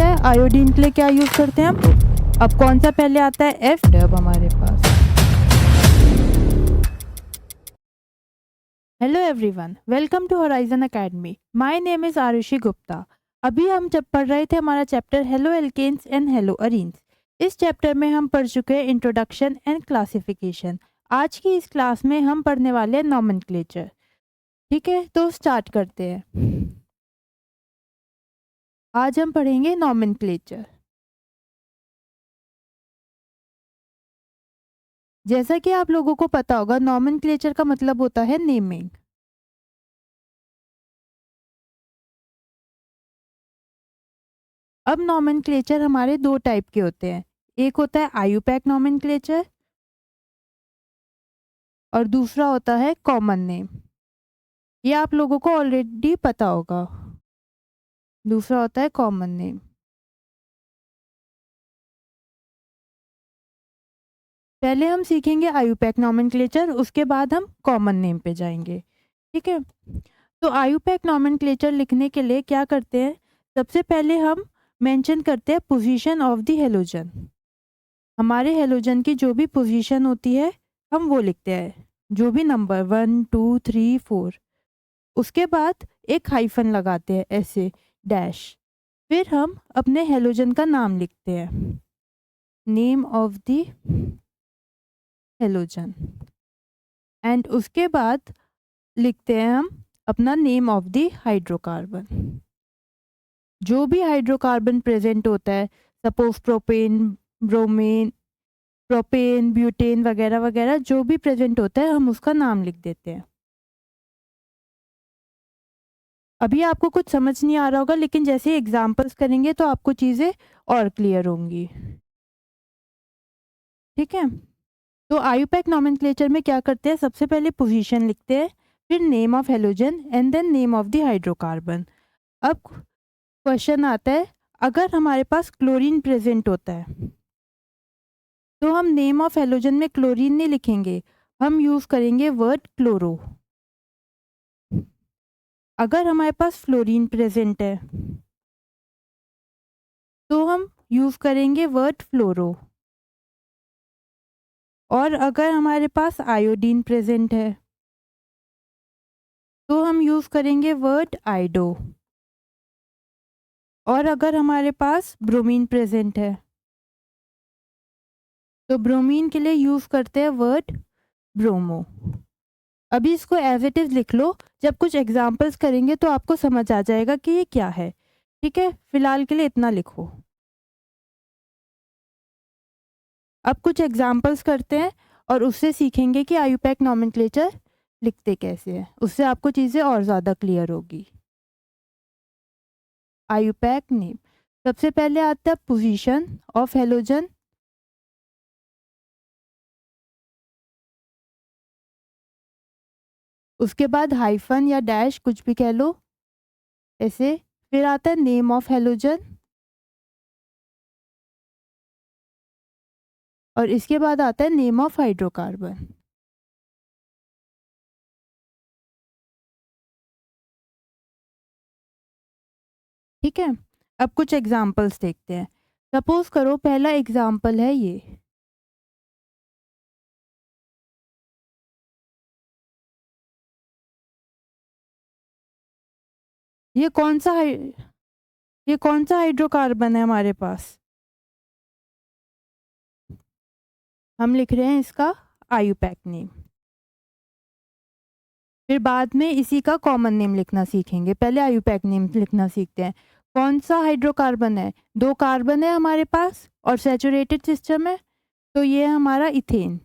है आयोडीन के लिए क्या यूज करते हैं हम। अब कौन सा पहले आता है, एफ। अब हमारे पास hello everyone, welcome to Horizon academy. My name is Aarushi Gupta. अभी हम जब पढ़ रहे थे हमारा chapter halo alkanes and halo arenes. इस चैप्टर में हम पढ़ चुके हैं इंट्रोडक्शन एंड क्लासिफिकेशन। आज की इस क्लास में हम पढ़ने वाले हैं नॉमेनक्लेचर। ठीक है, तो स्टार्ट करते हैं। आज हम पढ़ेंगे नॉमेनक्लेचर। जैसा कि आप लोगों को पता होगा, नॉमेनक्लेचर का मतलब होता है नेमिंग। अब नॉमेनक्लेचर हमारे दो टाइप के होते हैं। एक होता है आयुपैक नॉमेनक्लेचर और दूसरा होता है कॉमन नेम। ये आप लोगों को ऑलरेडी पता होगा। दूसरा होता है कॉमन नेम। पहले हम सीखेंगे आयुपैक नॉमेनक्लेचर, उसके बाद हम कॉमन नेम पे जाएंगे। ठीक है, तो आयुपैक नॉमेनक्लेचर लिखने के लिए क्या करते हैं, सबसे पहले हम मेंशन करते हैं पोजीशन ऑफ द हेलोजन। हमारे हेलोजन की जो भी पोजीशन होती है हम वो लिखते हैं, जो भी नंबर 1 2 3 4। उसके बाद एक हाइफन लगाते हैं ऐसे, डैश। फिर हम अपने हेलोजन का नाम लिखते हैं, name of the halogen. And उसके बाद लिखते हैं हम अपना नेम ऑफ द हाइड्रोकार्बन। जो भी हाइड्रोकार्बन प्रेजेंट होता है, suppose propane, bromine, propane, butane वगैरह वगैरह, जो भी प्रेजेंट होता है हम उसका नाम लिख देते हैं। अभी आपको कुछ समझ नहीं आ रहा होगा, लेकिन जैसे एग्जांपल्स करेंगे तो आपको चीज़ें और क्लियर होंगी। ठीक है, तो आयुपैक नॉमेनक्लेचर में क्या करते हैं, सबसे पहले पोजीशन लिखते हैं, फिर name of halogen and then name of the hydrocarbon. अब क्वेश्चन आता है, अगर हमारे पास क्लोरीन प्रेजेंट होता है तो हम नेम ऑफ हेलोजन में क्लोरीन नहीं लिखेंगे, हम यूज करेंगे वर्ड क्लोरो। अगर हमारे पास फ्लोरीन प्रेजेंट है तो हम यूज करेंगे वर्ड फ्लोरो। और अगर हमारे पास आयोडीन प्रेजेंट है तो हम यूज करेंगे वर्ड आइडो। और अगर हमारे पास ब्रोमीन प्रेजेंट है तो ब्रोमीन के लिए यूज करते हैं वर्ड ब्रोमो। अभी इसको एज इट इज लिख लो, जब कुछ एग्जाम्पल्स करेंगे तो आपको समझ आ जाएगा कि ये क्या है। ठीक है, फिलहाल के लिए इतना लिखो। अब कुछ एग्जाम्पल्स करते हैं और उससे सीखेंगे कि आयुपैक नॉमेनक्लेचर लिखते कैसे हैं, उससे आपको चीज़ें और ज़्यादा क्लियर होगी। आयुपैक नेम, सबसे पहले आता है पोजीशन ऑफ हेलोजन। उसके बाद हाइफन या डैश कुछ भी कह लो ऐसे। फिर आता है नेम ऑफ हेलोजन और इसके बाद आता है नेम ऑफ हाइड्रोकार्बन। ठीक है, अब कुछ एग्जाम्पल्स देखते हैं। सपोज करो पहला एग्जाम्पल है ये कौन सा ये कौन सा हाइड्रोकार्बन है हमारे पास, हम लिख रहे हैं इसका आयुपैक नेम। फिर बाद में इसी का कॉमन नेम लिखना सीखेंगे, पहले आयुपैक नेम लिखना सीखते हैं। कौन सा हाइड्रोकार्बन है, दो कार्बन है हमारे पास और सैचुरेटेड सिस्टम है, तो ये है हमारा इथेन,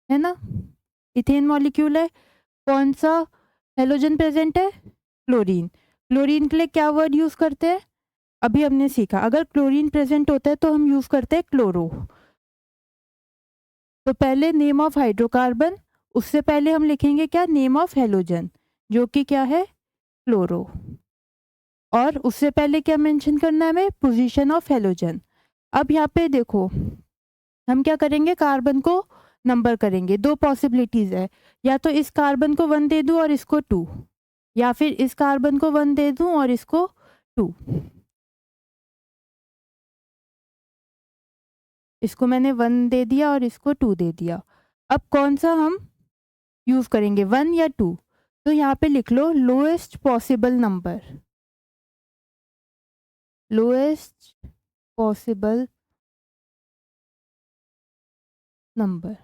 है ना। इथेन मॉलिक्यूल है। कौन सा हेलोजन प्रेजेंट है, क्लोरीन। क्लोरीन के लिए क्या वर्ड यूज करते हैं, अभी हमने सीखा, अगर क्लोरीन प्रेजेंट होता है तो हम यूज करते हैं क्लोरो। तो पहले नेम ऑफ हाइड्रोकार्बन, उससे पहले हम लिखेंगे क्या, नेम ऑफ हेलोजन, जो कि क्या है, क्लोरो। और उससे पहले क्या मेंशन करना है हमें, पोजीशन ऑफ हेलोजन। अब यहाँ पे देखो, हम क्या करेंगे, कार्बन को नंबर करेंगे। दो पॉसिबिलिटीज है, या तो इस कार्बन को 1 दे दूं और इसको 2, या फिर इस कार्बन को 1 दे दूं और इसको 2। इसको मैंने 1 दे दिया और इसको 2 दे दिया। अब कौन सा हम यूज़ करेंगे, 1 या 2? तो यहाँ पे लिख लो lowest possible number, lowest possible number.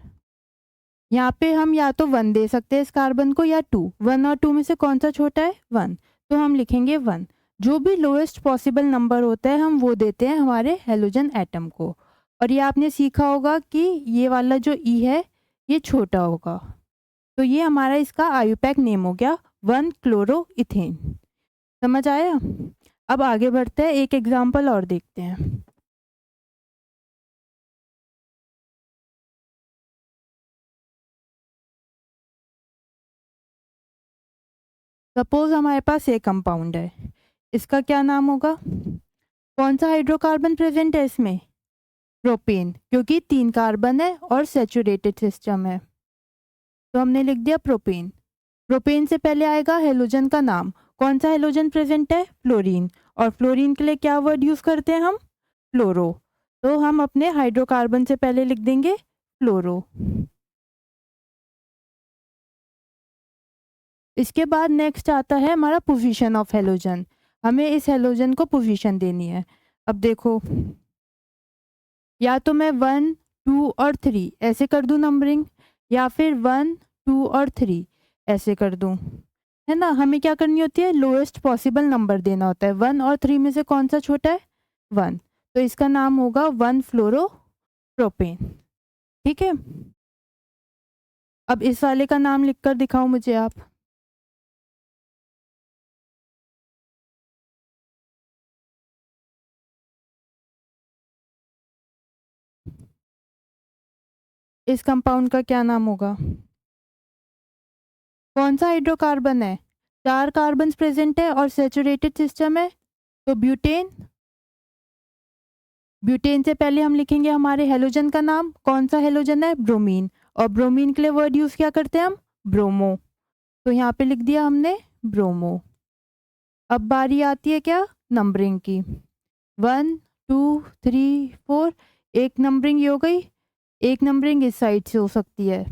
यहाँ पे हम या तो 1 दे सकते हैं इस कार्बन को या 2। 1 और 2 में से कौन सा छोटा है, 1, तो हम लिखेंगे 1। जो भी लोएस्ट पॉसिबल नंबर होता है हम वो देते हैं हमारे हेलोजन एटम को। और ये आपने सीखा होगा कि ये वाला जो ई है ये छोटा होगा, तो ये हमारा इसका आयुपैक नेम हो गया 1 क्लोरो इथेन। समझ आया? अब आगे बढ़ते हैं, एक एग्जाम्पल और देखते हैं। सपोज हमारे पास एक कंपाउंड है, इसका क्या नाम होगा? कौन सा हाइड्रोकार्बन प्रेजेंट है इसमें? प्रोपेन, क्योंकि 3 कार्बन है और सैचुरेटेड सिस्टम है, तो हमने लिख दिया प्रोपेन। प्रोपेन से पहले आएगा हेलोजन का नाम। कौन सा हेलोजन प्रेजेंट है? फ्लोरीन। और फ्लोरीन के लिए क्या वर्ड यूज करते हैं हम? फ्लोरो। तो हम अपने हाइड्रोकार्बन से पहले लिख देंगे फ्लोरो। इसके बाद नेक्स्ट आता है हमारा पोजीशन ऑफ हेलोजन। हमें इस हेलोजन को पोजीशन देनी है। अब देखो, या तो मैं 1, 2 और 3 ऐसे कर दूं नंबरिंग, या फिर 1, 2 और 3 ऐसे कर दूं, है ना? हमें क्या करनी होती है, लोएस्ट पॉसिबल नंबर देना होता है। 1 और 3 में से कौन सा छोटा है? 1, तो इसका नाम होगा 1 फ्लोरो प्रोपेन। ठीक है, अब इस वाले का नाम लिखकर दिखाओ मुझे आप। इस कंपाउंड का क्या नाम होगा? कौन सा हाइड्रोकार्बन है? 4 कार्बन प्रेजेंट है और सैचुरेटेड सिस्टम है, तो ब्यूटेन। ब्यूटेन से पहले हम लिखेंगे हमारे हेलोजन का नाम। कौन सा हेलोजन है? ब्रोमीन। और ब्रोमीन के लिए वर्ड यूज क्या करते हैं हम? ब्रोमो। तो यहाँ पे लिख दिया हमने ब्रोमो। अब बारी आती है क्या, नंबरिंग की। 1, 2, 3, 4, एक नंबरिंग ये हो गई। एक नंबरिंग इस साइड से हो सकती है।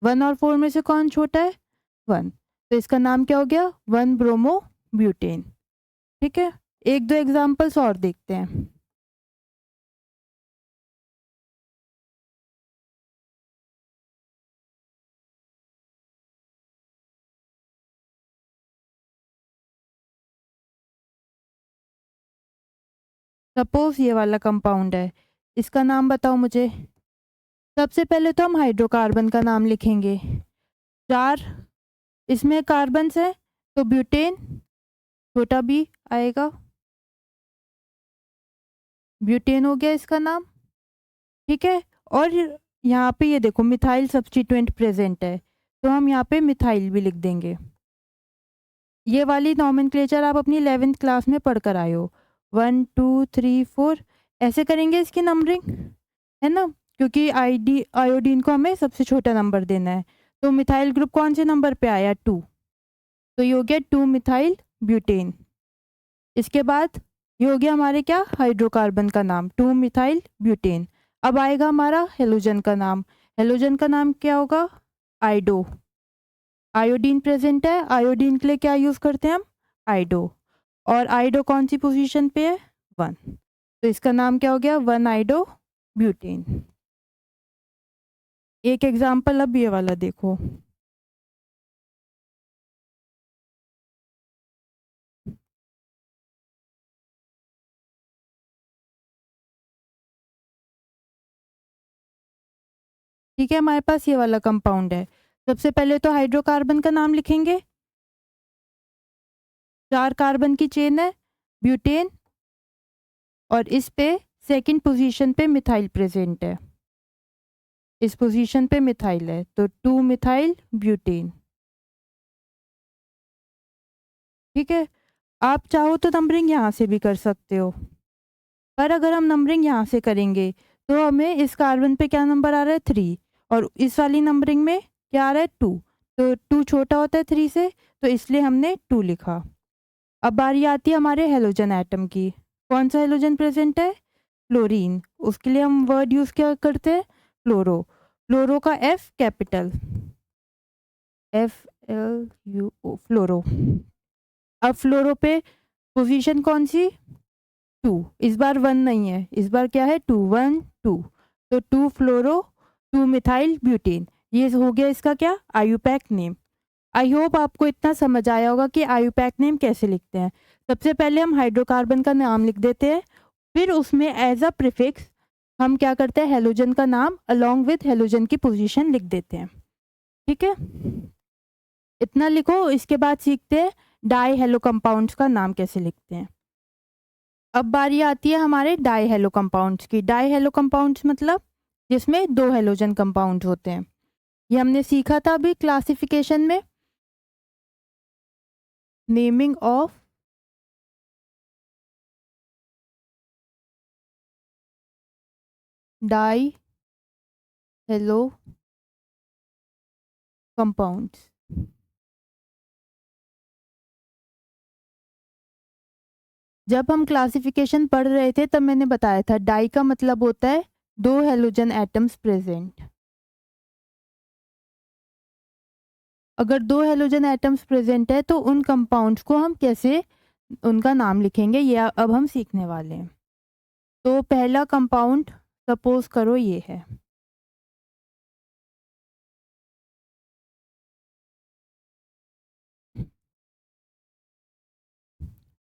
1 और 4 में से कौन छोटा है? 1, तो इसका नाम क्या हो गया? 1 ब्रोमो ब्यूटेन। ठीक है, एक दो एग्जाम्पल्स और देखते हैं। सपोज ये वाला कंपाउंड है, इसका नाम बताओ मुझे। सबसे पहले तो हम हाइड्रोकार्बन का नाम लिखेंगे। 4 इसमें कार्बन है, तो ब्यूटेन, छोटा बी आएगा, ब्यूटेन हो गया इसका नाम। ठीक है, और यहाँ पे ये देखो मिथाइल सब्स्टिट्यूएंट प्रेजेंट है, तो हम यहाँ पे मिथाइल भी लिख देंगे। ये वाली नॉमेनक्लेचर आप अपनी 11th क्लास में पढ़ कर आए हो। 1, 2, 3, 4 ऐसे करेंगे इसकी नंबरिंग, है ना? क्योंकि आयोडीन को हमें सबसे छोटा नंबर देना है। तो मिथाइल ग्रुप कौन से नंबर पे आया? 2, तो ये हो गया 2 मिथाइल ब्यूटेन। इसके बाद ये हो गया हमारे क्या, हाइड्रोकार्बन का नाम 2 मिथाइल ब्यूटेन। अब आएगा हमारा हेलोजन का नाम। हेलोजन का नाम क्या होगा? आइडो। आयोडीन प्रेजेंट है, आयोडीन के लिए क्या यूज करते हैं हम? आइडो। और आइडो कौन सी पोजीशन पे है? 1, तो इसका नाम क्या हो गया? 1 आइडो ब्यूटेन। एक एग्जाम्पल अब ये वाला देखो। ठीक है, हमारे पास ये वाला कंपाउंड है। सबसे पहले तो हाइड्रोकार्बन का नाम लिखेंगे। 4 कार्बन की चेन है, ब्यूटेन, और इस पे सेकंड पोजीशन पे मिथाइल प्रेजेंट है। इस पोजीशन पे मिथाइल है, तो 2 मिथाइल ब्यूटेन। ठीक है, आप चाहो तो नंबरिंग यहाँ से भी कर सकते हो, पर अगर हम नंबरिंग यहाँ से करेंगे तो हमें इस कार्बन पे क्या नंबर आ रहा है? 3, और इस वाली नंबरिंग में क्या आ रहा है? 2, तो 2 छोटा होता है 3 से, तो इसलिए हमने 2 लिखा। अब बारी आती है हमारे हेलोजन एटम की। कौन सा हेलोजन प्रेजेंट है? फ्लोरीन, उसके लिए हम वर्ड यूज़ क्या करते हैं, फ्लोरो। फ्लोरो का एफ कैपिटल, FLUO, फ्लोरो। अब फ्लोरो पे पोजीशन कौन सी, 2, इस बार 1 नहीं है, इस बार क्या है 2, 1 2, तो 2 फ्लोरो 2 मिथाइल ब्यूटेन, ये हो गया इसका क्या, आयुपैक नेम। आई होप आपको इतना समझ आया होगा कि आयुपैक नेम कैसे लिखते हैं। सबसे पहले हम हाइड्रोकार्बन का नाम लिख देते हैं, फिर उसमें एज अ प्रीफिक्स हम क्या करते हैं, हेलोजन का नाम अलोंग विथ हेलोजन की पोजीशन लिख देते हैं। ठीक है, इतना लिखो। इसके बाद सीखते हैं डाई हेलो कंपाउंड्स का नाम कैसे लिखते हैं। अब बारी आती है हमारे डाई हेलो कंपाउंड्स की। डाई हेलो कंपाउंड्स मतलब जिसमें 2 हेलोजन कंपाउंड होते हैं, ये हमने सीखा था अभी क्लासिफिकेशन में, naming of die hello compounds. जब हम क्लासिफिकेशन पढ़ रहे थे तब मैंने बताया था डाई का मतलब होता है 2 हेलोजन एटम्स प्रेजेंट। अगर 2 हेलोजन एटम्स प्रेजेंट है तो उन कंपाउंड्स को हम कैसे उनका नाम लिखेंगे, ये अब हम सीखने वाले हैं। तो पहला कंपाउंड सपोज करो ये है,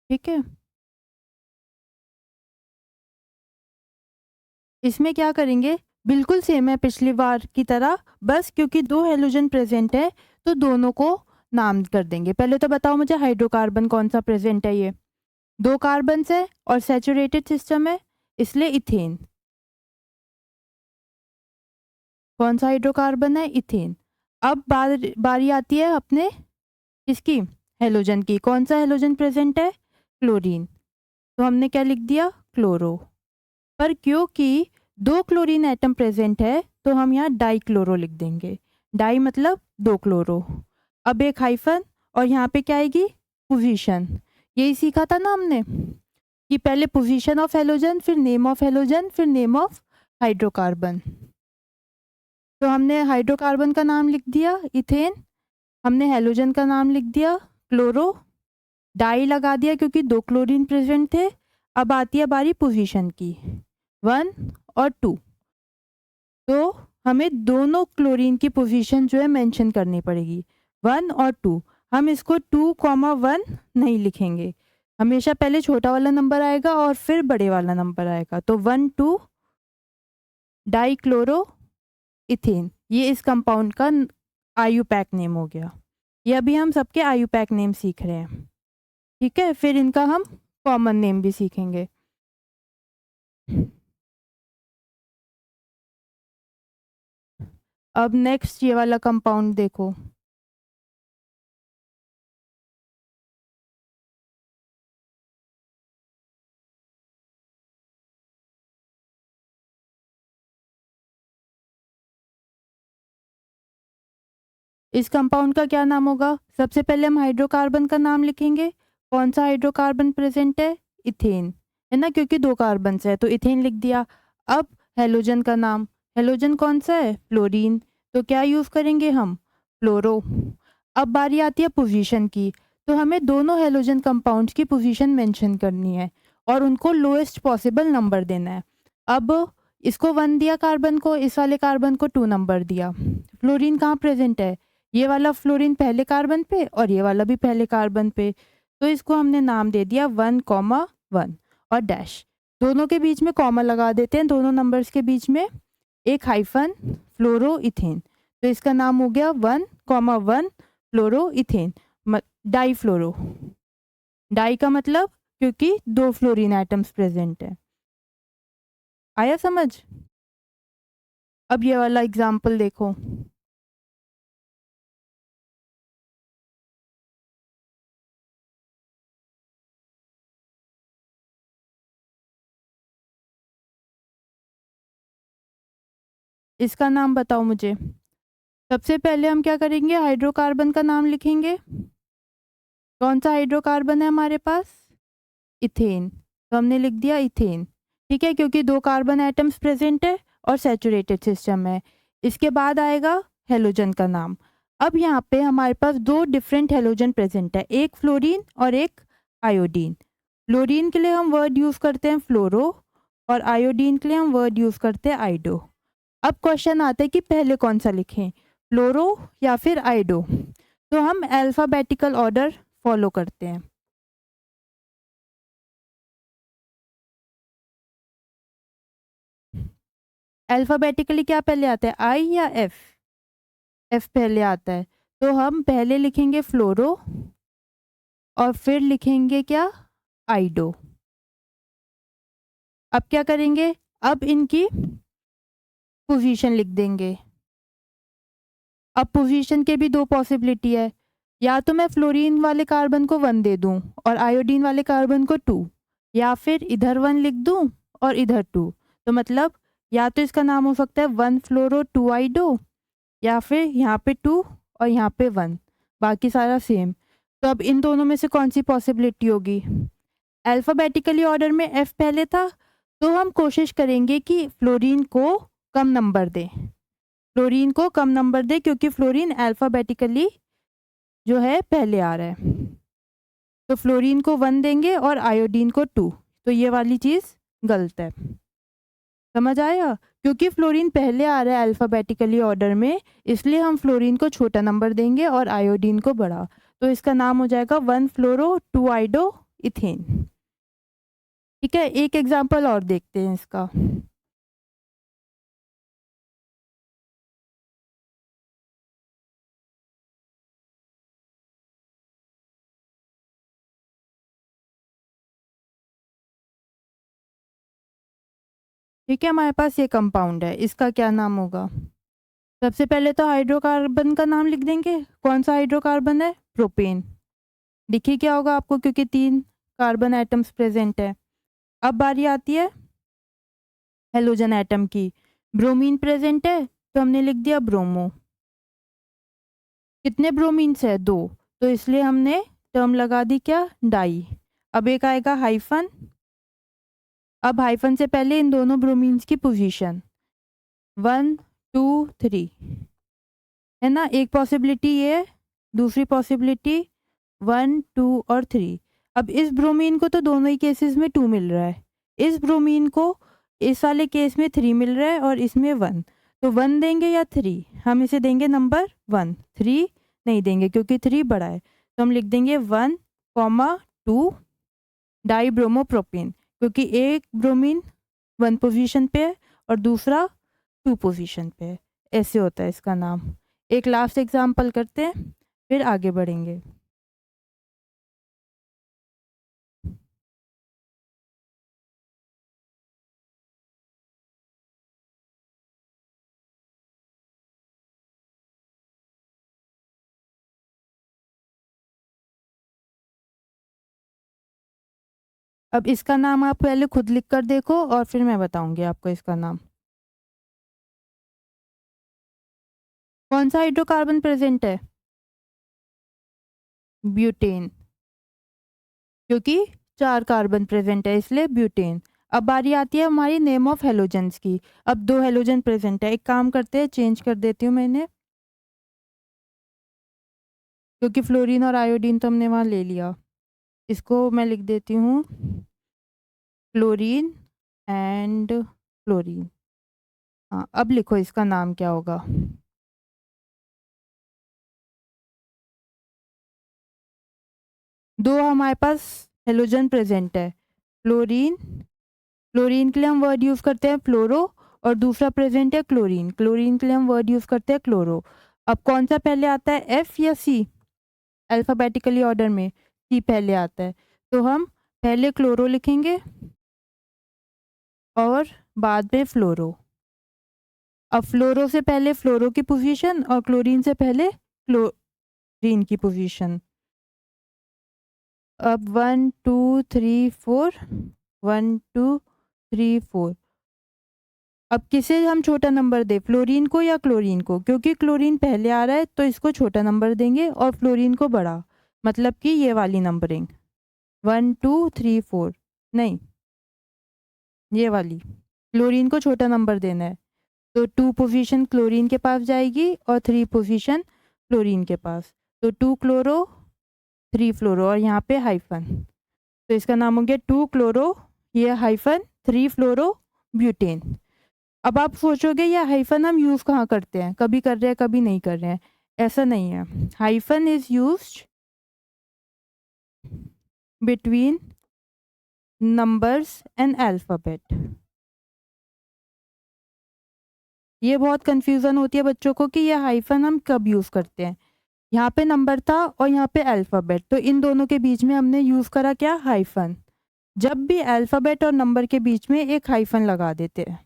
ठीक है। इसमें क्या करेंगे, बिल्कुल सेम है पिछली बार की तरह, बस क्योंकि 2 हेलोजन प्रेजेंट है तो दोनों को नाम कर देंगे। पहले तो बताओ मुझे हाइड्रोकार्बन कौन सा प्रेजेंट है, ये 2 कार्बन है और सैचुरेटेड सिस्टम है, इसलिए इथेन। कौन सा हाइड्रोकार्बन है, इथेन। अब बारी आती है अपने इसकी हेलोजन की, कौन सा हेलोजन प्रेजेंट है, क्लोरीन, तो हमने क्या लिख दिया, क्लोरो। पर क्योंकि 2 क्लोरीन एटम प्रेजेंट है तो हम यहाँ डाई क्लोरो लिख देंगे। डाई मतलब 2 क्लोरो। अब एक हाइफन और यहाँ पे क्या आएगी, पोजीशन। यही सीखा था ना हमने कि पहले पोजीशन ऑफ हेलोजन, फिर नेम ऑफ हेलोजन, फिर नेम ऑफ हाइड्रोकार्बन। तो हमने हाइड्रोकार्बन का नाम लिख दिया इथेन, हमने हेलोजन का नाम लिख दिया क्लोरो, डाई लगा दिया क्योंकि 2 क्लोरीन प्रेजेंट थे। अब आती है बारी पोजीशन की, 1 और 2, तो हमें दोनों क्लोरीन की पोजीशन जो है मेंशन करनी पड़ेगी, 1 और 2। हम इसको 2,1 नहीं लिखेंगे, हमेशा पहले छोटा वाला नंबर आएगा और फिर बड़े वाला नंबर आएगा। तो 1 2 डाई क्लोरो इथेन, ये इस कंपाउंड का आयुपैक नेम हो गया। ये अभी हम सबके आयुपैक नेम सीख रहे हैं, ठीक है। फिर इनका हम कॉमन नेम भी सीखेंगे। अब नेक्स्ट ये वाला कंपाउंड देखो, इस कंपाउंड का क्या नाम होगा। सबसे पहले हम हाइड्रोकार्बन का नाम लिखेंगे, कौन सा हाइड्रोकार्बन प्रेजेंट है, इथेन, है ना, क्योंकि 2 कार्बन है तो इथेन लिख दिया। अब हेलोजन का नाम, हेलोजन कौन सा है, फ्लोरीन, तो क्या यूज करेंगे हम, फ्लोरो। अब बारी आती है पोजीशन की, तो हमें दोनों हेलोजन कंपाउंड्स की पोजीशन मेंशन करनी है और उनको लोएस्ट पॉसिबल नंबर देना है। अब इसको 1 दिया कार्बन को, इस वाले कार्बन को 2 नंबर दिया। फ्लोरीन कहाँ प्रेजेंट है, ये वाला फ्लोरीन पहले कार्बन पे और ये वाला भी पहले कार्बन पे, तो इसको हमने नाम दे दिया 1,1 और डैश, दोनों के बीच में कॉमा लगा देते हैं, दोनों नंबर्स के बीच में एक हाइफन, फ्लोरो इथेन, तो इसका नाम हो गया 1,1 फ्लोरो इथेन, डाई फ्लोरो। डाई का मतलब क्योंकि 2 फ्लोरीन एटम्स प्रेजेंट है। आया समझ। अब ये वाला एग्जाम्पल देखो, इसका नाम बताओ मुझे। सबसे पहले हम क्या करेंगे, हाइड्रोकार्बन का नाम लिखेंगे, कौन सा हाइड्रोकार्बन है हमारे पास, इथेन, तो हमने लिख दिया इथेन, ठीक है, क्योंकि 2 कार्बन एटम्स प्रेजेंट है और सैचुरेटेड सिस्टम है। इसके बाद आएगा हेलोजन का नाम। अब यहाँ पे हमारे पास 2 डिफरेंट हेलोजन प्रेजेंट है, एक फ्लोरीन और एक आयोडीन। फ्लोरीन के लिए हम वर्ड यूज करते हैं फ्लोरो और आयोडीन के लिए हम वर्ड यूज करते हैं आइडो। अब क्वेश्चन आता है कि पहले कौन सा लिखें, फ्लोरो या फिर आइडो। तो हम अल्फाबेटिकल ऑर्डर फॉलो करते हैं। अल्फाबेटिकली क्या पहले आता है, आई या एफ? एफ पहले आता है। तो हम पहले लिखेंगे फ्लोरो और फिर लिखेंगे क्या, आइडो। अब क्या करेंगे, अब इनकी पोजीशन लिख देंगे। अब पोजीशन के भी 2 पॉसिबिलिटी है, या तो मैं फ्लोरीन वाले कार्बन को 1 दे दूं और आयोडीन वाले कार्बन को 2, या फिर इधर 1 लिख दूं और इधर 2। तो मतलब या तो इसका नाम हो सकता है 1 फ्लोरो 2 आइडो, या फिर यहाँ पे 2 और यहाँ पे 1, बाकी सारा सेम। तो अब इन दोनों में से कौन सी पॉसिबिलिटी होगी? अल्फाबेटिकली ऑर्डर में एफ पहले था, तो हम कोशिश करेंगे कि फ्लोरीन को कम नंबर दें। फ्लोरीन को कम नंबर दे क्योंकि फ्लोरीन अल्फाबेटिकली जो है पहले आ रहा है। तो फ्लोरीन को 1 देंगे और आयोडीन को 2। तो ये वाली चीज़ गलत है। समझ आया? क्योंकि फ्लोरीन पहले आ रहा है अल्फाबेटिकली ऑर्डर में, इसलिए हम फ्लोरीन को छोटा नंबर देंगे और आयोडीन को बड़ा। तो इसका नाम हो जाएगा 1 फ्लोरो 2 आइडो इथेन। ठीक है, एक एग्जाम्पल और देखते हैं इसका। ठीक है, हमारे पास ये कंपाउंड है, इसका क्या नाम होगा? सबसे पहले तो हाइड्रोकार्बन का नाम लिख देंगे। कौन सा हाइड्रोकार्बन है? प्रोपेन। दिखी क्या होगा आपको, क्योंकि 3 कार्बन एटम्स प्रेजेंट है। अब बारी आती है हेलोजन एटम की। ब्रोमीन प्रेजेंट है तो हमने लिख दिया ब्रोमो। कितने ब्रोमीन्स है? 2, तो इसलिए हमने टर्म लगा दी क्या, डाई। अब एक आएगा हाइफन। अब हाइफन से पहले इन दोनों ब्रोमीन्स की पोजीशन 1 2 3 है ना। एक पॉसिबिलिटी ये है, दूसरी पॉसिबिलिटी 1 2 और 3। अब इस ब्रोमीन को तो दोनों ही केसेस में 2 मिल रहा है, इस ब्रोमीन को इस वाले केस में 3 मिल रहा है और इसमें 1। तो 1 देंगे या 3? हम इसे देंगे नंबर 1, 3 नहीं देंगे क्योंकि 3 बड़ा है। तो हम लिख देंगे 1 2 डाई ब्रोमोप्रोपेन, क्योंकि एक ब्रोमीन 1 पोजीशन पे है और दूसरा 2 पोजीशन पे है। ऐसे होता है इसका नाम। एक लास्ट एग्जांपल करते हैं फिर आगे बढ़ेंगे। अब इसका नाम आप पहले खुद लिख कर देखो और फिर मैं बताऊंगी आपको इसका नाम। कौन सा हाइड्रोकार्बन प्रेजेंट है? ब्यूटेन, क्योंकि 4 कार्बन प्रेजेंट है इसलिए ब्यूटेन। अब बारी आती है हमारी नेम ऑफ हेलोजेंस की। अब 2 हेलोजन प्रेजेंट है, एक काम करते हैं चेंज कर देती हूँ मैंने, क्योंकि फ्लोरीन और आयोडीन तो हमने वहाँ ले लिया। इसको मैं लिख देती हूँ फ्लोरीन एंड फ्लोरीन। हाँ, अब लिखो इसका नाम क्या होगा। दो हमारे पास हेलोजन प्रेजेंट है, फ्लोरीन। फ्लोरीन के लिए हम वर्ड यूज करते हैं फ्लोरो, और दूसरा प्रेजेंट है क्लोरीन। क्लोरीन के लिए हम वर्ड यूज करते हैं क्लोरो। अब कौन सा पहले आता है, एफ या सी? अल्फाबेटिकली ऑर्डर में सी पहले आता है, तो हम पहले क्लोरो लिखेंगे और बाद में फ्लोरो। अब फ्लोरो से पहले फ्लोरो की पोजीशन और क्लोरीन से पहले क्लोरीन की पोजीशन। अब 1 2 3 4, 1 2 3 4। अब किसे हम छोटा नंबर दें, फ्लोरीन को या क्लोरीन को? क्योंकि क्लोरीन पहले आ रहा है तो इसको छोटा नंबर देंगे और फ्लोरीन को बड़ा, मतलब कि ये वाली नंबरिंग 1 2 3 4। नहीं, ये वाली क्लोरीन को छोटा नंबर देना है, तो 2 पोजीशन क्लोरीन के पास जाएगी और 3 पोजीशन क्लोरीन के पास, तो 2 क्लोरो 3 फ्लोरो और यहाँ पे हाइफन, तो इसका नाम हो गया 2 क्लोरो, ये हाइफन 3 फ्लोरो ब्यूटेन। अब आप सोचोगे ये हाइफन हम यूज़ कहाँ करते हैं, कभी कर रहे हैं कभी नहीं कर रहे हैं, ऐसा नहीं है। Hyphen is used between numbers and alphabet. ये बहुत कंफ्यूजन होती है बच्चों को कि ये हाइफन हम कब यूज़ करते हैं। यहाँ पे नंबर था और यहाँ पे अल्फ़ाबेट, तो इन दोनों के बीच में हमने यूज़ करा क्या, हाइफन। जब भी अल्फ़ाबेट और नंबर के बीच में एक हाइफन लगा देते हैं,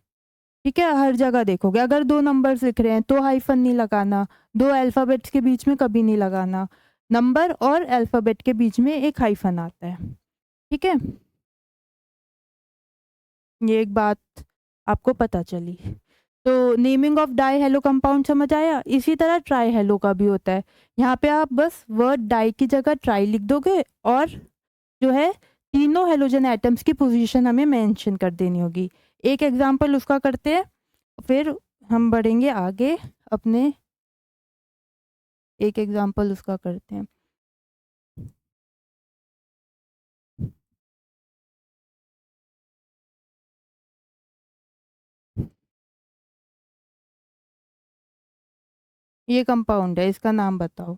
ठीक है, हर जगह देखोगे अगर 2 नंबर्स लिख रहे हैं तो हाइफन नहीं लगाना, 2 अल्फ़ाबेट्स के बीच में कभी नहीं लगाना, नंबर और अल्फ़ाबेट के बीच में एक हाइफन आता है, ठीक है। ये एक बात आपको पता चली। तो naming of die hello compound समझ आया। इसी तरह ट्राई हेलो का भी होता है। यहाँ पे आप बस वर्ड डाई की जगह ट्राई लिख दोगे और जो है तीनों हेलोजन एटम्स की पोजीशन हमें मेंशन कर देनी होगी। एक एग्जांपल उसका करते हैं, फिर हम बढ़ेंगे आगे अपने, एक एग्जांपल उसका करते हैं। ये कंपाउंड है, इसका नाम बताओ।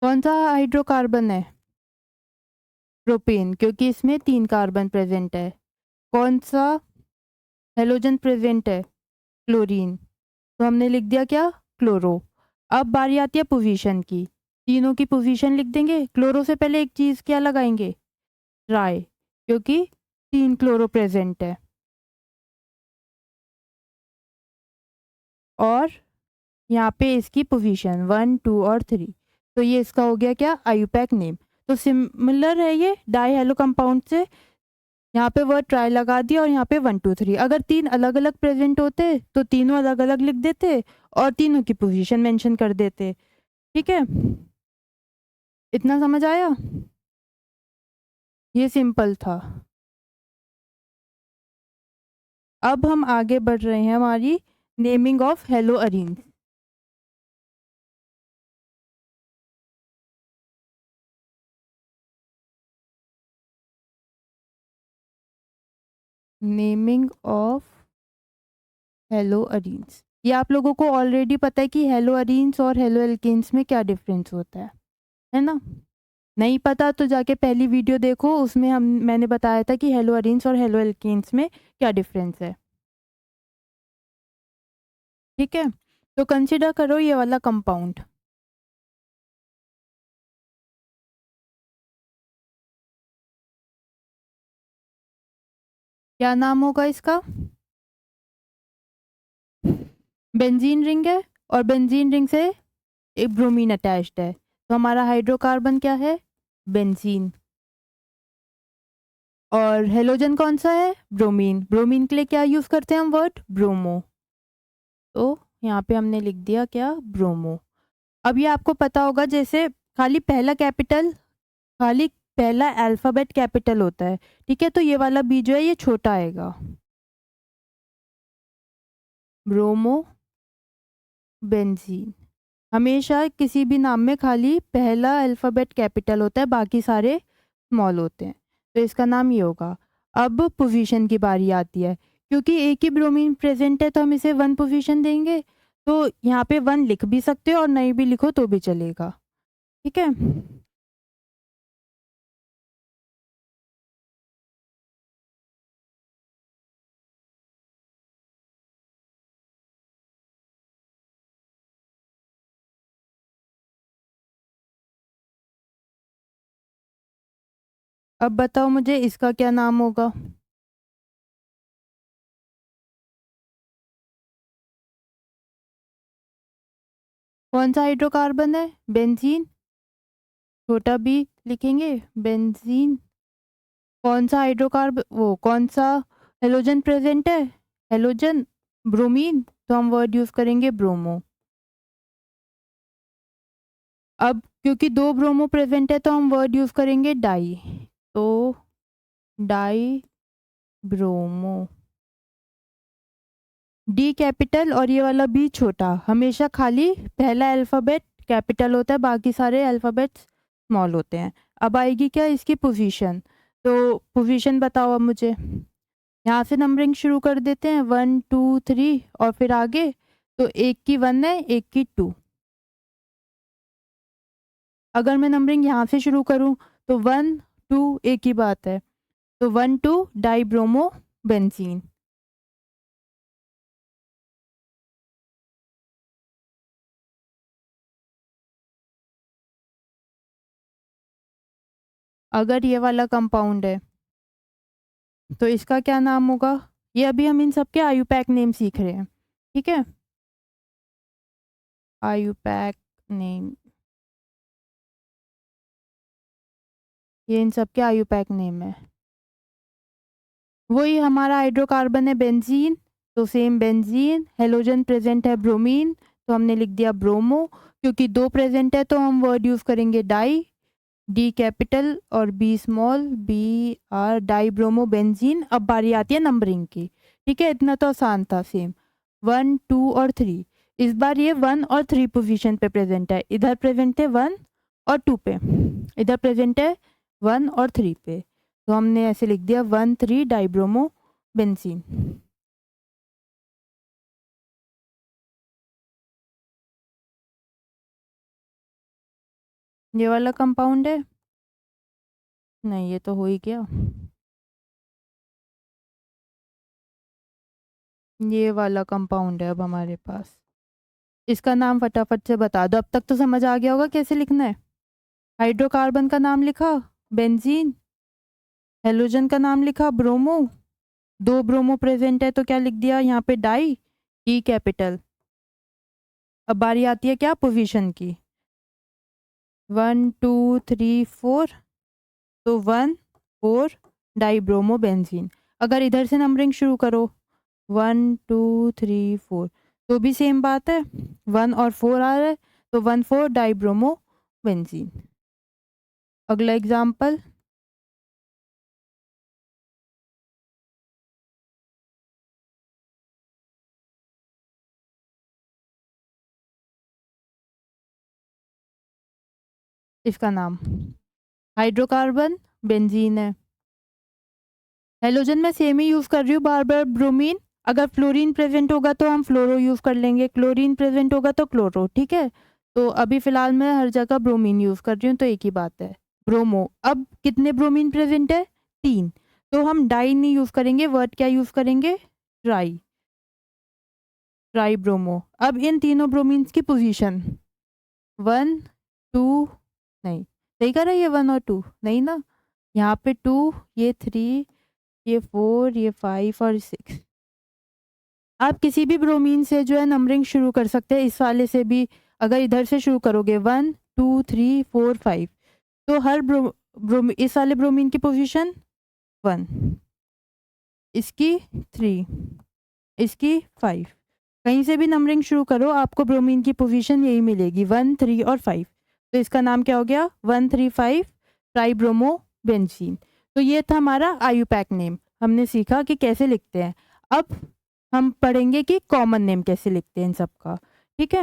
कौन सा हाइड्रोकार्बन है, प्रोपेन, क्योंकि इसमें 3 कार्बन प्रेजेंट है। कौन सा हेलोजन प्रेजेंट है, क्लोरीन, तो हमने लिख दिया क्या, क्लोरो। अब बारी आती है पोजीशन की, तीनों की पोजीशन लिख देंगे। क्लोरो से पहले एक चीज़ क्या लगाएंगे, ट्राई, क्योंकि 3 क्लोरो प्रेजेंट है। और यहाँ पे इसकी पोजीशन 1 2 और 3, तो ये इसका हो गया क्या, आयुपैक नेम। तो सिमिलर है ये डाई हेलो कंपाउंड से। यहाँ पे वर्ड ट्राई लगा दिया और यहाँ पे 1 2 3, अगर 3 अलग अलग प्रेजेंट होते तो तीनों अलग अलग लिख देते और तीनों की पोजीशन मेंशन कर देते, ठीक है। इतना समझ आया, ये सिंपल था। अब हम आगे बढ़ रहे हैं हमारी naming of hello arenes. Naming of hello arenes, ये आप लोगों को ऑलरेडी पता है कि हेलो अरीन्स और हेलो एल्केन्स में क्या डिफरेंस होता है ना। नहीं पता तो जाके पहली वीडियो देखो, उसमें मैंने बताया था कि हेलो अरीन्स और हेलो एल्केन्स में क्या डिफरेंस है, ठीक है। तो कंसिडर करो ये वाला कंपाउंड, क्या नाम होगा इसका, बेंजीन रिंग है और बेंजीन रिंग से एक ब्रोमीन अटैच्ड है, तो हमारा हाइड्रोकार्बन क्या है, बेंजीन। और हेलोजन कौन सा है, ब्रोमीन। ब्रोमीन के लिए क्या यूज करते हैं हम वर्ड, ब्रोमो, तो यहाँ पे हमने लिख दिया क्या, ब्रोमो। अब ये आपको पता होगा, जैसे खाली पहला कैपिटल, खाली पहला अल्फाबेट कैपिटल होता है, ठीक है, तो ये वाला बी जो है ये छोटा आएगा, ब्रोमो बेंजीन। हमेशा किसी भी नाम में खाली पहला अल्फाबेट कैपिटल होता है, बाकी सारे स्मॉल होते हैं, तो इसका नाम ये होगा। अब पोजीशन की बारी आती है, क्योंकि एक ही ब्रोमीन प्रेजेंट है तो हम इसे 1 पोजीशन देंगे, तो यहाँ पे 1 लिख भी सकते हो और नहीं भी लिखो तो भी चलेगा, ठीक है। अब बताओ मुझे इसका क्या नाम होगा, कौन सा हाइड्रोकार्बन है, बेंजीन, छोटा बी लिखेंगे, बेंजीन। कौन सा हाइड्रोकार्ब, वो कौन सा हेलोजन प्रेजेंट है, हेलोजन, ब्रोमीन, तो हम वर्ड यूज करेंगे ब्रोमो। अब क्योंकि 2 ब्रोमो प्रेजेंट है तो हम वर्ड यूज़ करेंगे डाई। तो डाई ब्रोमो, डी कैपिटल और ये वाला बी छोटा, हमेशा खाली पहला अल्फ़ाबेट कैपिटल होता है, बाकी सारे अल्फ़ाबेट्स स्मॉल होते हैं। अब आएगी क्या इसकी पोजीशन, तो पोजीशन बताओ अब मुझे। यहाँ से नंबरिंग शुरू कर देते हैं 1 2 3 और फिर आगे, तो एक की 1 है, एक की 2। अगर मैं नंबरिंग यहाँ से शुरू करूँ तो 1 2 एक ही बात है, तो 1 2 डाई ब्रोमो बेंजीन। अगर ये वाला कंपाउंड है तो इसका क्या नाम होगा, ये अभी हम इन सबके आयुपैक नेम सीख रहे हैं, ठीक है। आयुपैक नेम, ये इन सबके आयुपैक नेम है। वही हमारा हाइड्रोकार्बन है बेंजीन, तो सेम बेंजीन। हेलोजन प्रेजेंट है ब्रोमीन, तो हमने लिख दिया ब्रोमो। क्योंकि 2 प्रेजेंट है तो हम वर्ड यूज करेंगे डाई, डी कैपिटल और B small, B R, di bromo benzene. अब बारी आती है नंबरिंग की, ठीक है, इतना तो आसान था। सेम 1 2 और 3, इस बार ये 1 और 3 पोजीशन पे प्रेजेंट है। इधर प्रेजेंट है 1 और 2 पे, इधर प्रेजेंट है 1 और 3 पे, तो हमने ऐसे लिख दिया 1 3 डाइब्रोमो बेंजीन। ये वाला कंपाउंड है, नहीं ये तो हो ही गया। ये वाला कंपाउंड है अब हमारे पास, इसका नाम फटाफट से बता दो। अब तक तो समझ आ गया होगा कैसे लिखना है। हाइड्रोकार्बन का नाम लिखा बेंजीन, हेलोजन का नाम लिखा ब्रोमो, 2 ब्रोमो प्रेजेंट है तो क्या लिख दिया यहाँ पे डाई, ई कैपिटल। अब बारी आती है क्या पोजीशन की, 1 2 3 4, तो 1 4 डाइब्रोमो बेंजीन। अगर इधर से नंबरिंग शुरू करो 1 2 3 4, तो भी सेम बात है, 1 और 4 आ रहा है, तो 1 4 डाइब्रोमो बेंजीन। अगला एग्जाम्पल, इसका नाम हाइड्रोकार्बन बेंजीन है। हेलोजन में सेम ही यूज कर रही हूँ बार बार, ब्रोमीन। अगर फ्लोरीन प्रेजेंट होगा तो हम फ्लोरो यूज कर लेंगे, क्लोरीन प्रेजेंट होगा तो क्लोरो, ठीक है। तो अभी फिलहाल मैं हर जगह ब्रोमीन यूज कर रही हूँ, तो एक ही बात है ब्रोमो। अब कितने ब्रोमीन प्रेजेंट है, 3, तो हम डाई नहीं यूज करेंगे, वर्ड क्या यूज करेंगे, ट्राई, ट्राई ब्रोमो। अब इन तीनों ब्रोमीन्स की पोजीशन 1 2, नहीं सही कर रहा है ये 1 और 2, नहीं ना, यहाँ पे 2, ये 3, ये 4, ये 5 और 6। आप किसी भी ब्रोमीन से जो है नंबरिंग शुरू कर सकते हैं, इस वाले से भी। अगर इधर से शुरू करोगे 1 2 3 4 5, तो हर इस वाले ब्रोमीन की पोजीशन 1, इसकी 3, इसकी 5। कहीं से भी नंबरिंग शुरू करो आपको ब्रोमीन की पोजीशन यही मिलेगी, 1 3 और 5। तो इसका नाम क्या हो गया, 1 3 5 ट्राइब्रोमो बेंजीन। तो ये था हमारा आयुपैक नेम, हमने सीखा कि कैसे लिखते हैं। अब हम पढ़ेंगे कि कॉमन नेम कैसे लिखते हैं इन सबका, ठीक है।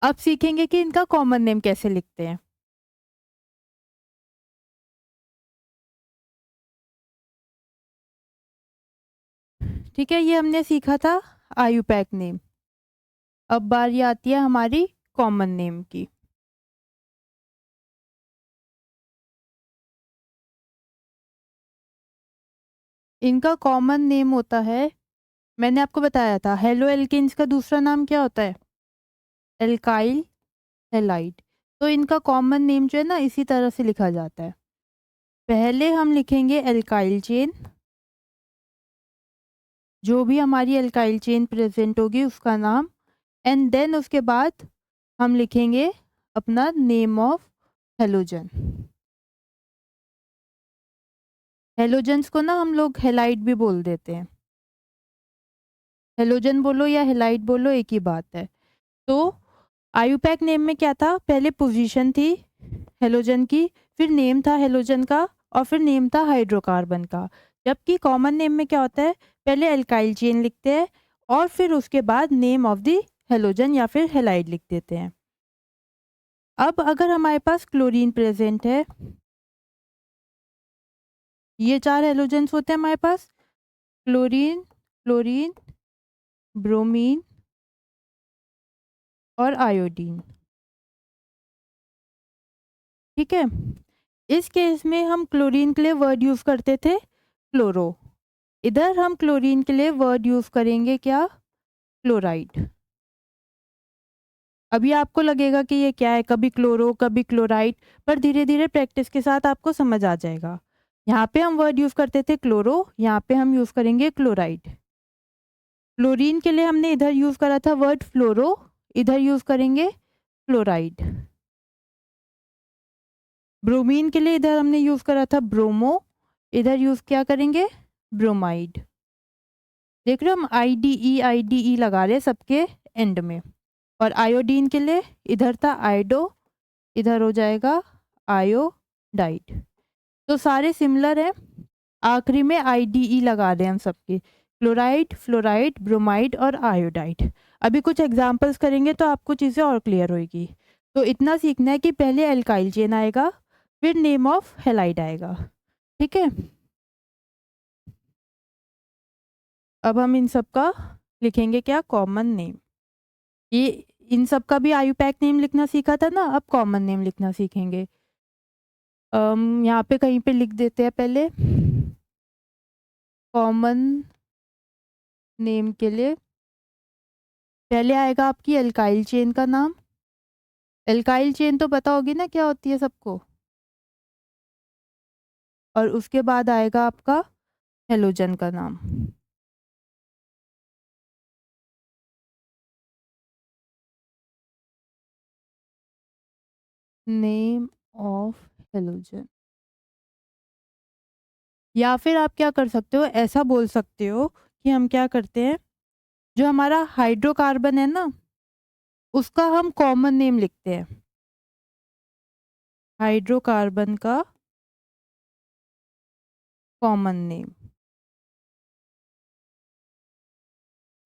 अब सीखेंगे कि इनका कॉमन नेम कैसे लिखते हैं, ठीक है। ये हमने सीखा था आयुपैक नेम। अब बारी आती है हमारी कॉमन नेम की। इनका कॉमन नेम होता है, मैंने आपको बताया था, हेलो एल्केन्स का दूसरा नाम क्या होता है, एल्काइल हैलाइड। तो इनका कॉमन नेम जो है ना इसी तरह से लिखा जाता है। पहले हम लिखेंगे एल्काइल चेन, जो भी हमारी एल्काइल चेन प्रेजेंट होगी उसका नाम, एंड देन उसके बाद हम लिखेंगे अपना नेम ऑफ हेलोजन। हेलोजन्स को ना हम लोग हेलाइड भी बोल देते हैं, हेलोजन बोलो या हेलाइड बोलो एक ही बात है। तो आयुपैक नेम में क्या था, पहले पोजीशन थी हेलोजन की, फिर नेम था हेलोजन का और फिर नेम था हाइड्रोकार्बन का। जबकि कॉमन नेम में क्या होता है, पहले एल्काइल चेन लिखते हैं और फिर उसके बाद नेम ऑफ द हेलोजन या फिर हेलाइड लिख देते हैं। अब अगर हमारे पास क्लोरीन प्रेजेंट है, ये 4 हेलोजेंस होते हैं हमारे पास, क्लोरीन, फ्लोरीन, ब्रोमीन और आयोडीन। ठीक है, इस केस में हम क्लोरीन के लिए वर्ड यूज करते थे क्लोरो, इधर हम क्लोरीन के लिए वर्ड यूज करेंगे क्या, क्लोराइड। अभी आपको लगेगा कि ये क्या है, कभी क्लोरो कभी क्लोराइड, पर धीरे धीरे प्रैक्टिस के साथ आपको समझ आ जाएगा। यहाँ पे हम वर्ड यूज करते थे क्लोरो, यहाँ पे हम यूज करेंगे क्लोराइड। फ्लोरीन के लिए हमने इधर यूज करा था वर्ड फ्लोरो, इधर यूज करेंगे फ्लोराइड। ब्रोमीन के लिए इधर हमने यूज करा था ब्रोमो, इधर यूज क्या करेंगे, ब्रोमाइड। देख रहे हो हम आई डी ई लगा रहे हैं सबके एंड में। और आयोडीन के लिए इधर था आयोडो, इधर हो जाएगा आयोडाइड। तो सारे सिमिलर हैं, आखिरी में आई डी ई लगा रहे हैं हम सबके, क्लोराइड, फ्लोराइड, ब्रोमाइड और आयोडाइड। अभी कुछ एग्जांपल्स करेंगे तो आपको चीज़ें और क्लियर होगी। तो इतना सीखना है कि पहले एल्काइल चेन आएगा, फिर नेम ऑफ हेलाइड आएगा। ठीक है, अब हम इन सब का लिखेंगे क्या, कॉमन नेम। ये इन सब का भी आयुपैक नेम लिखना सीखा था ना, अब कॉमन नेम लिखना सीखेंगे। यहाँ पे कहीं पे लिख देते हैं पहले, कॉमन नेम के लिए पहले आएगा आपकी एल्काइल चेन का नाम। एल्काइल चेन तो पता होगी ना क्या होती है सबको। और उसके बाद आएगा आपका हेलोजन का नाम। Name of halogen. या फिर आप क्या कर सकते हो, ऐसा बोल सकते हो कि हम क्या करते हैं, जो हमारा हाइड्रोकार्बन है ना, उसका हम कॉमन नेम लिखते हैं, हाइड्रोकार्बन का कॉमन नेम।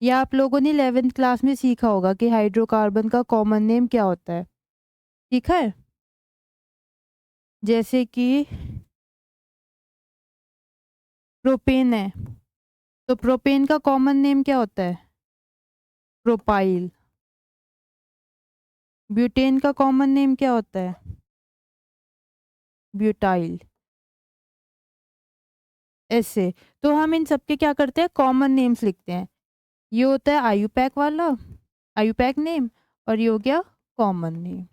या आप लोगों ने 11th क्लास में सीखा होगा कि हाइड्रोकार्बन का कॉमन नेम क्या होता है, सीखा है। जैसे कि प्रोपेन है, तो प्रोपेन का कॉमन नेम क्या होता है, प्रोपाइल। ब्यूटेन का कॉमन नेम क्या होता है, ब्यूटाइल। ऐसे तो हम इन सबके क्या करते हैं, कॉमन नेम्स लिखते हैं। ये होता है आयुपैक वाला, आयुपैक नेम, और ये हो गया कॉमन नेम।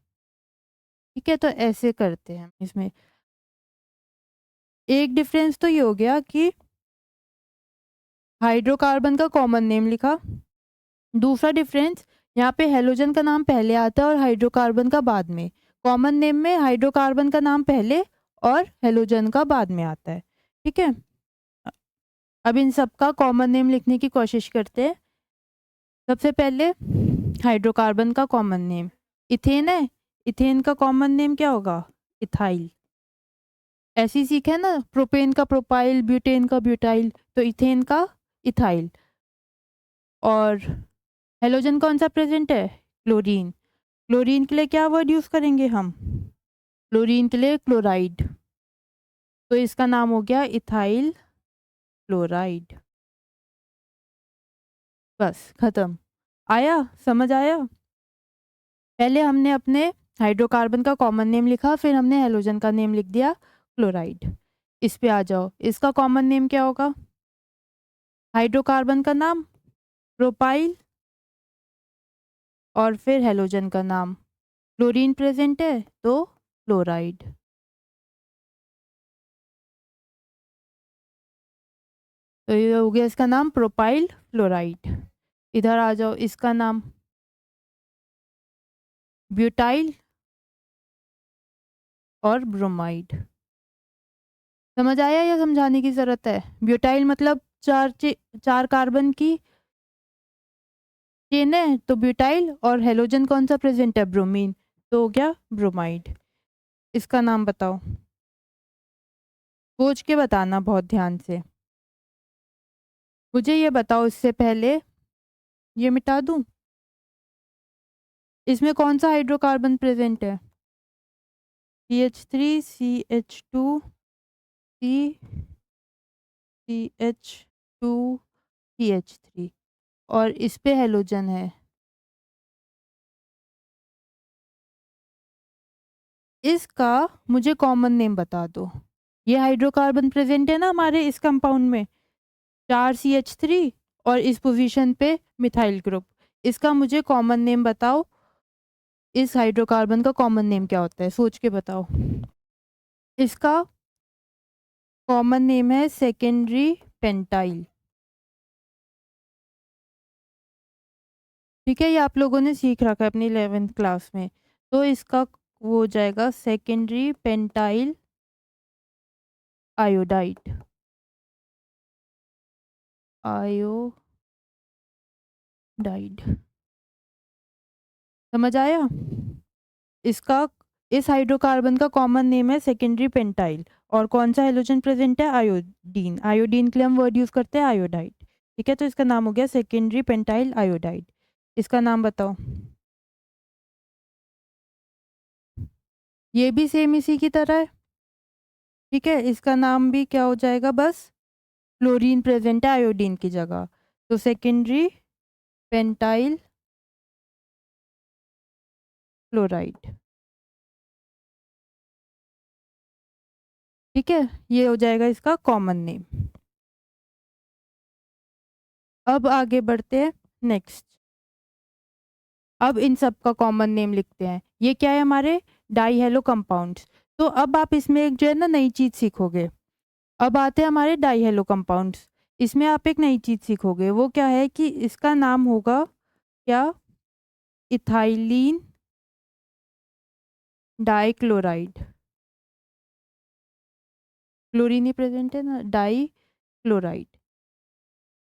ठीक है, तो ऐसे करते हैं इसमें। एक डिफरेंस तो ये हो गया कि हाइड्रोकार्बन का कॉमन नेम लिखा। दूसरा डिफरेंस, यहाँ पे हेलोजन का नाम पहले आता है और हाइड्रोकार्बन का बाद में। कॉमन नेम में हाइड्रोकार्बन का नाम पहले और हेलोजन का बाद में आता है। ठीक है, अब इन सब का कॉमन नेम लिखने की कोशिश करते हैं। सबसे पहले हाइड्रोकार्बन का कॉमन नेम इथेन है, इथेन का कॉमन नेम क्या होगा, इथाइल। ऐसे ही सीखे ना, प्रोपेन का प्रोपाइल, ब्यूटेन का ब्यूटाइल, तो इथेन का इथाइल। और हेलोजन कौन सा प्रेजेंट है, क्लोरीन। क्लोरीन के लिए क्या वर्ड यूज करेंगे हम, क्लोरीन के लिए क्लोराइड, तो इसका नाम हो गया इथाइल क्लोराइड। बस खत्म, आया, समझ आया। पहले हमने अपने हाइड्रोकार्बन का कॉमन नेम लिखा, फिर हमने हेलोजन का नेम लिख दिया क्लोराइड। इस पे आ जाओ, इसका कॉमन नेम क्या होगा, हाइड्रोकार्बन का नाम प्रोपाइल और फिर हेलोजन का नाम, क्लोरीन प्रेजेंट है तो क्लोराइड। तो ये हो गया इसका नाम प्रोपाइल फ्लोराइड। इधर आ जाओ, इसका नाम ब्यूटाइल और ब्रोमाइड। समझ आया या समझाने की जरूरत है। ब्यूटाइल मतलब चार कार्बन की चेन है तो ब्यूटाइल, और हेलोजन कौन सा प्रेजेंट है, ब्रोमीन, तो हो गया ब्रोमाइड। इसका नाम बताओ, सोच के बताना बहुत ध्यान से। मुझे ये बताओ इससे पहले, ये मिटा दूं, इसमें कौन सा हाइड्रोकार्बन प्रेजेंट है, CH3 CH2 C CH2 CH3, और इस पे हेलोजन है। इसका मुझे कॉमन नेम बता दो। ये हाइड्रोकार्बन प्रेजेंट है ना हमारे इस कंपाउंड में, 4 CH3, और इस पोजीशन पे मिथाइल ग्रुप। इसका मुझे कॉमन नेम बताओ, इस हाइड्रोकार्बन का कॉमन नेम क्या होता है, सोच के बताओ। इसका कॉमन नेम है सेकेंडरी पेंटाइल। ठीक है, ये आप लोगों ने सीख रखा है अपनी 11th क्लास में। तो इसका वो हो जाएगा सेकेंडरी पेंटाइल आयोडाइड। आयोडाइड, समझ आया। इसका, इस हाइड्रोकार्बन का कॉमन नेम है सेकेंडरी पेंटाइल, और कौन सा हेलोजन प्रेजेंट है, आयोडीन। आयोडीन के लिए हम वर्ड यूज करते हैं आयोडाइड। ठीक है, तो इसका नाम हो गया सेकेंडरी पेंटाइल आयोडाइड। इसका नाम बताओ। ये भी सेम इसी की तरह है। ठीक है, इसका नाम भी क्या हो जाएगा, बस क्लोरीन प्रेजेंट है आयोडीन की जगह, तो सेकेंडरी पेंटाइल क्लोराइड। ठीक है, ये हो जाएगा इसका कॉमन नेम। अब आगे बढ़ते हैं नेक्स्ट। अब इन सब का कॉमन नेम लिखते हैं। ये क्या है, हमारे डाई हेलो कंपाउंड्स। तो अब आप इसमें एक जो है ना नई चीज सीखोगे। अब आते हैं हमारे डाई हेलो कंपाउंड्स। इसमें आप एक नई चीज सीखोगे, वो क्या है कि इसका नाम होगा क्या, इथाइलिन डाइक्लोराइड। क्लोरीन ही प्रेजेंट है ना, डाई क्लोराइड।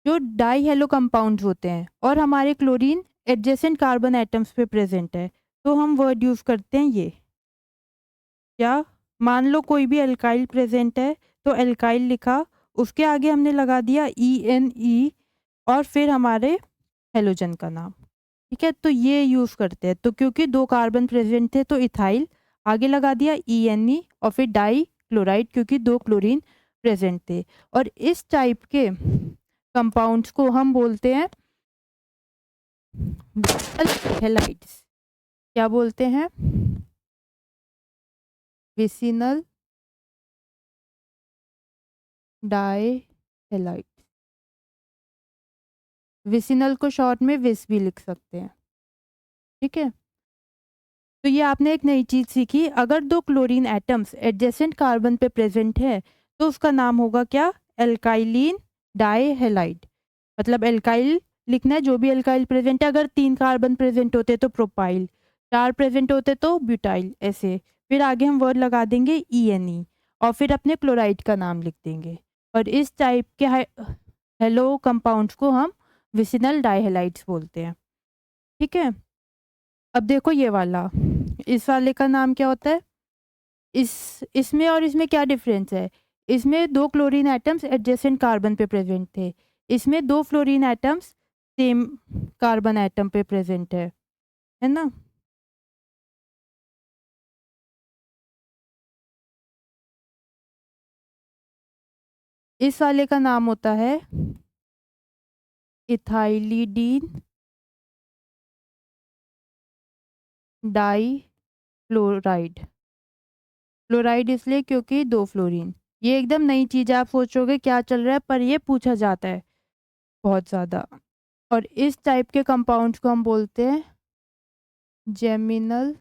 जो डाई हेलो कंपाउंड्स होते हैं और हमारे क्लोरीन एडजेसेंट कार्बन एटम्स पे प्रेजेंट है, तो हम वर्ड यूज करते हैं ये क्या। मान लो कोई भी एल्काइल प्रेजेंट है, तो एल्काइल लिखा, उसके आगे हमने लगा दिया ENE, और फिर हमारे हेलोजन का नाम। ठीक है, तो ये यूज करते हैं। तो क्योंकि दो कार्बन प्रेजेंट थे तो इथाइल, आगे लगा दिया ENE, और फिर डाई क्लोराइड क्योंकि दो क्लोरीन प्रेजेंट थे। और इस टाइप के कंपाउंड्स को हम बोलते हैं हेलाइड्स। क्या बोलते हैं, विसिनल डाइहेलाइड। विसिनल को शॉर्ट में विस भी लिख सकते हैं। ठीक है, तो ये आपने एक नई चीज सीखी। अगर दो क्लोरीन एटम्स एडजेसेंट कार्बन पे प्रेजेंट है तो उसका नाम होगा क्या, एल्काइलिन डाइहेलाइड। मतलब एल्काइल लिखना है, जो भी एल्काइल प्रेजेंट है। अगर 3 कार्बन प्रेजेंट होते तो प्रोपाइल, 4 प्रेजेंट होते तो ब्यूटाइल, ऐसे। फिर आगे हम वर्ड लगा देंगे ENE, और फिर अपने क्लोराइड का नाम लिख देंगे। और इस टाइप के हेलो कंपाउंड्स को हम विसिनल डाइहेलाइड्स बोलते हैं। ठीक है, अब देखो ये वाला, इस वाले का नाम क्या होता है। इसमें और इसमें क्या डिफरेंस है। इसमें दो क्लोरीन एटम्स एडजेसेंट कार्बन पे प्रेजेंट थे, इसमें दो fluorine atoms same carbon atom पे प्रेजेंट है ना। इस वाले का नाम होता है इथाइलिडीन डाई फ्लोराइड। फ्लोराइड इसलिए क्योंकि दो फ्लोरीन। ये एकदम नई चीज है, आप सोचोगे क्या चल रहा है, पर ये पूछा जाता है बहुत ज्यादा। और इस टाइप के कंपाउंड्स को हम बोलते हैं जेमिनल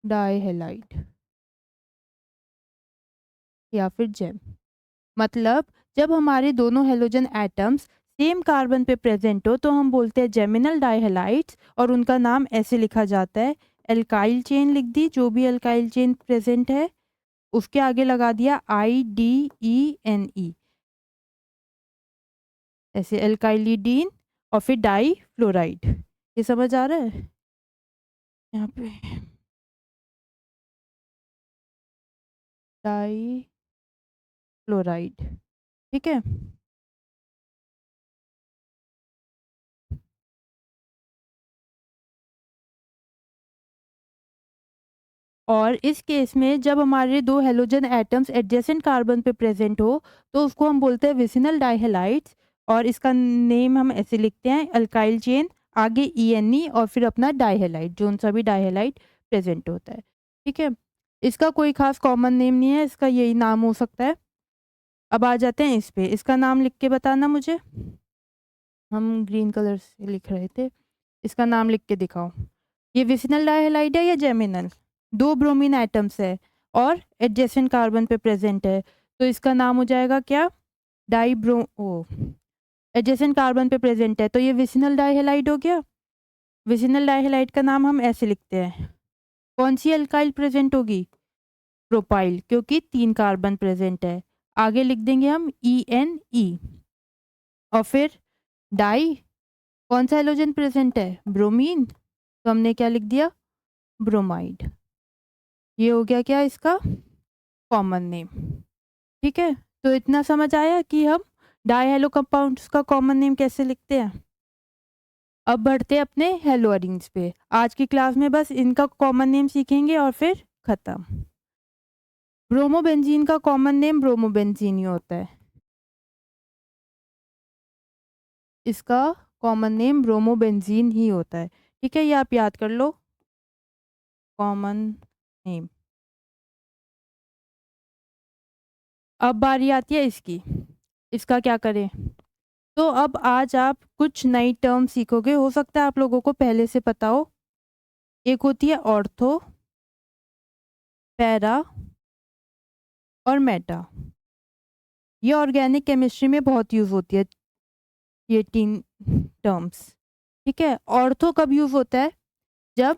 डाइहेलाइड, या फिर जेम। मतलब जब हमारे दोनों हेलोजन एटम्स सेम कार्बन पे प्रेजेंट हो तो हम बोलते हैं जेमिनल डाइहेलाइड्स, और उनका नाम ऐसे लिखा जाता है, एल्काइल चेन लिख दी, जो भी एल्काइल चेन प्रेजेंट है उसके आगे लगा दिया IDENE, ऐसे एल्काइलिडीन और फिर डाई फ्लोराइड। ये समझ आ रहा है यहाँ पे? डाई फ्लोराइड, ठीक है। और इस केस में जब हमारे दो हेलोजन एटम्स एडजेसेंट कार्बन पे प्रेजेंट हो तो उसको हम बोलते हैं विसिनल डाइहेलाइड्स। और इसका नेम हम ऐसे लिखते हैं अल्काइल चेन, आगे ENE और फिर अपना डाइहेलाइड, जो उन सभी डाइहेलाइड प्रेजेंट होता है, ठीक है। इसका कोई खास कॉमन नेम नहीं है, इसका यही नाम हो सकता है। अब आ जाते हैं इस पे, इसका नाम लिख के बताना मुझे। हम ग्रीन कलर से लिख रहे थे, इसका नाम लिख के दिखाओ। ये विसिनल डाइहेलाइड है या जेमिनल? दो ब्रोमीन एटम्स है और एडजेसेंट कार्बन पे प्रेजेंट है, तो इसका नाम हो जाएगा क्या? डाइब्रो ओ एडजेसेंट कार्बन पे प्रेजेंट है तो ये विसिनल डाइहेलाइड हो गया। विसिनल डाइहेलाइड का नाम हम ऐसे लिखते हैं। कौन सी अल्काइल प्रेजेंट होगी? प्रोपाइल, क्योंकि 3 कार्बन प्रेजेंट है। आगे लिख देंगे हम ENE। और फिर डाई, कौन सा हेलोजन प्रेजेंट है? ब्रोमीन, तो हमने क्या लिख दिया? ब्रोमाइड। ये हो गया क्या इसका कॉमन नेम, ठीक है। तो इतना समझ आया कि हम डाई हेलो कंपाउंड्स का कॉमन नेम कैसे लिखते हैं। अब बढ़ते हैं अपने हेलोअरीन्स पे। आज की क्लास में बस इनका कॉमन नेम सीखेंगे और फिर खत्म। ब्रोमोबेंजीन का कॉमन नेम ब्रोमोबेंजीन ही होता है, इसका कॉमन नेम ब्रोमोबेंजीन ही होता है, ठीक है। ये आप याद कर लो, कॉमन नेम। अब बारी आती है इसकी, इसका क्या करें। तो अब आज आप कुछ नई टर्म सीखोगे, हो सकता है आप लोगों को पहले से पता हो। एक होती है ऑर्थो, पैरा और मेटा। ये ऑर्गेनिक केमिस्ट्री में बहुत यूज होती है ये 3 टर्म्स, ठीक है। ऑर्थो कब यूज होता है? जब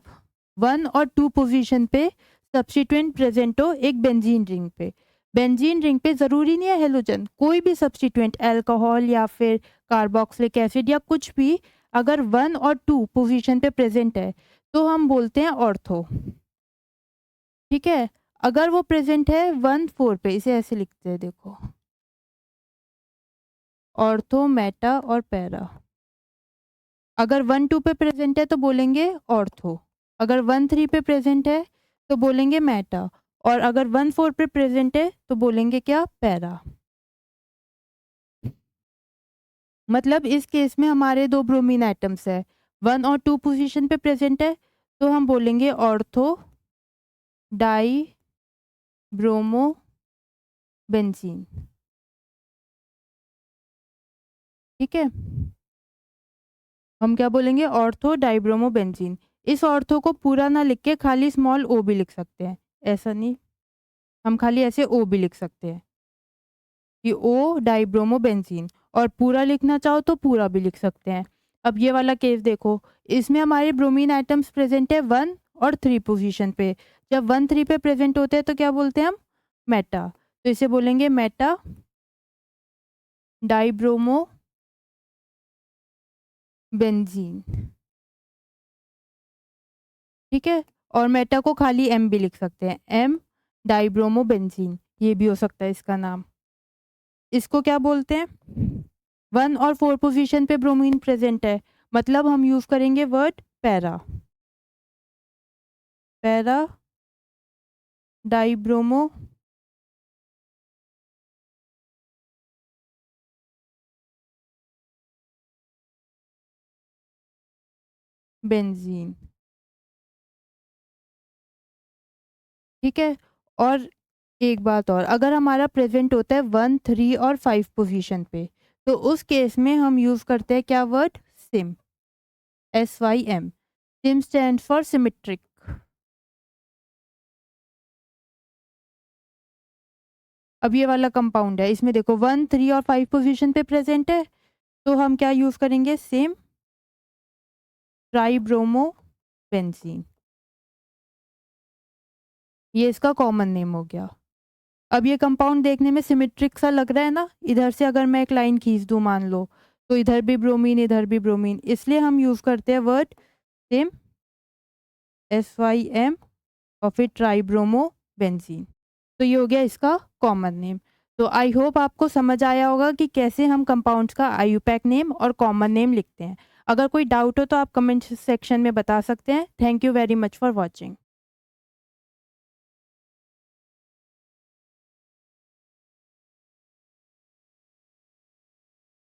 1 और 2 पोजीशन पे सब्स्टिट्यूएंट प्रेजेंट हो एक बेंजीन रिंग पे। बेंजीन रिंग पे जरूरी नहीं है हेलोजन, कोई भी सब्स्टिट्यूएंट, अल्कोहल या फिर कार्बोक्सिलिक एसिड या कुछ भी, अगर 1 और 2 पोजीशन पे प्रेजेंट है तो हम बोलते हैं ऑर्थो, ठीक है। अगर वो प्रेजेंट है 1 4 पे, इसे ऐसे लिखते हैं देखो, ऑर्थो, मेटा और पैरा। अगर 1 2 पे प्रेजेंट है तो बोलेंगे ऑर्थो, अगर 1 3 पे प्रेजेंट है तो बोलेंगे मेटा, और अगर 1 4 पे प्रेजेंट है तो बोलेंगे क्या? पैरा। मतलब इस केस में हमारे दो ब्रोमीन एटम्स है, 1 और 2 पोजीशन पे प्रेजेंट है तो हम बोलेंगे ऑर्थो डाई ब्रोमो बेंजीन, ठीक है। हम क्या बोलेंगे? Ortho dibromo benzene. इस ऑर्थो को पूरा ना लिख के खाली स्मॉल ओ भी लिख सकते हैं, ऐसा नहीं, हम खाली ऐसे ओ भी लिख सकते हैं कि ओ डाइब्रोमो बेंजीन, और पूरा लिखना चाहो तो पूरा भी लिख सकते हैं। अब ये वाला केस देखो, इसमें हमारे ब्रोमीन आइटम्स प्रेजेंट है 1 और 3 पोजीशन पे। जब 1 3 पे प्रेजेंट होते हैं तो क्या बोलते हैं हम? मेटा, तो इसे बोलेंगे मेटा डाइब्रोमो बेंजीन, ठीक है। और मेटा को खाली एम भी लिख सकते हैं, एम डाइब्रोमो बेंजीन, ये भी हो सकता है इसका नाम। इसको क्या बोलते हैं? 1 और 4 पोजीशन पे ब्रोमीन प्रेजेंट है, मतलब हम यूज करेंगे word para, para dibromo benzene, ठीक है। और एक बात और, अगर हमारा प्रेजेंट होता है 1 3 और 5 पोजीशन पे तो उस केस में हम यूज करते हैं क्या word? SIM, SYM। SIM stand for symmetric. अब ये वाला कंपाउंड है, इसमें देखो 1 3 और 5 पोजीशन पे प्रेजेंट है तो हम क्या यूज करेंगे? सेम ट्राइब्रोमो बेंजीन, ये इसका कॉमन नेम हो गया। अब ये कंपाउंड देखने में सिमेट्रिक सा लग रहा है ना, इधर से अगर मैं एक लाइन खींच दूं मान लो, तो इधर भी ब्रोमीन, इधर भी ब्रोमीन, इसलिए हम यूज़ करते हैं वर्ड सेम, SYM, और फिर ट्राइब्रोमो बेंजीन। तो ये हो गया इसका कॉमन नेम। तो आई होप आपको समझ आया होगा कि कैसे हम कंपाउंड्स का आईयूपैक नेम और कॉमन नेम लिखते हैं। अगर कोई डाउट हो तो आप कमेंट सेक्शन में बता सकते हैं। Thank you very much for watching.